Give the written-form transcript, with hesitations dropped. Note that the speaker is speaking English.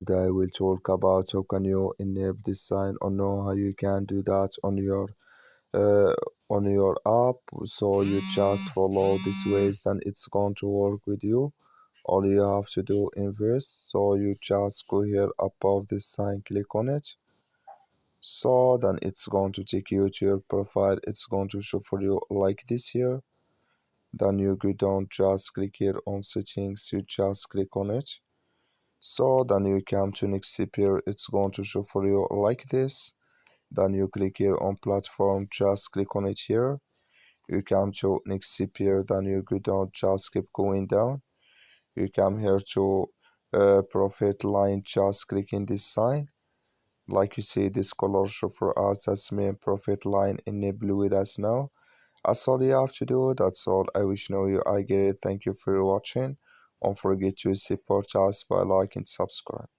I will talk about how can you enable this sign or know how you can do that uh, on your app. So you just follow these ways, then it's going to work with you. All you have to do inverse. So you just go here above this sign, click on it. So then it's going to take you to your profile. It's going to show for you like this here. Then you go down, just click here on settings. You just click on it. So then you come to next step here. It's going to show for you like this. Then you click here on platform. Just click on it here. You come to next step here. Then you go down. Just keep going down. You come here to profit line. Just click in this sign. Like you see, this color show for us. That's main profit line enable with us now. That's all you have to do. That's all. I wish know you I get it. Thank you for watching. Don't forget to support us by liking and subscribe.